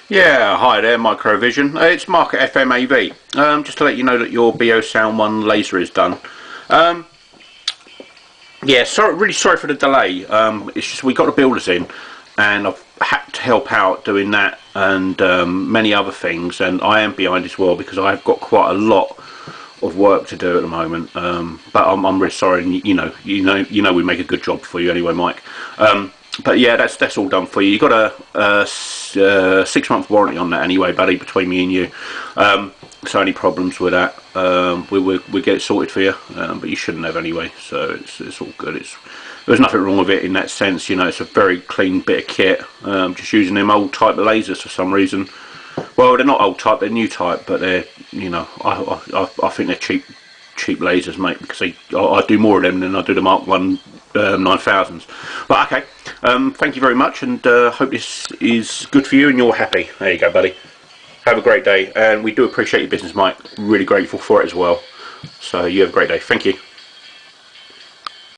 Yeah, hi there, Microvision. It's Mark at FMAV. Just to let you know that your BO Sound 1 laser is done. Um, yeah, sorry, really sorry for the delay. It's just we got the builders in, and I've had to help out doing that and many other things. And I am behind as well because I've got quite a lot of work to do at the moment. But I'm really sorry. And we make a good job for you anyway, Mike. But yeah, that's all done for you. You got a 6-month warranty on that anyway, buddy. Between me and you, so any problems with that, we get it sorted for you. But you shouldn't have anyway. So it's all good. There's nothing wrong with it in that sense. It's a very clean bit of kit. Just using them old type of lasers for some reason. Well, they're not old type; they're new type, but they're I think they're cheap lasers, mate. Because I do more of them than I do the Mark 1 9000s. But okay, thank you very much, and hope this is good for you and you're happy. There you go, buddy. Have a great day, and we do appreciate your business, Mike. Really grateful for it as well. So you have a great day. Thank you.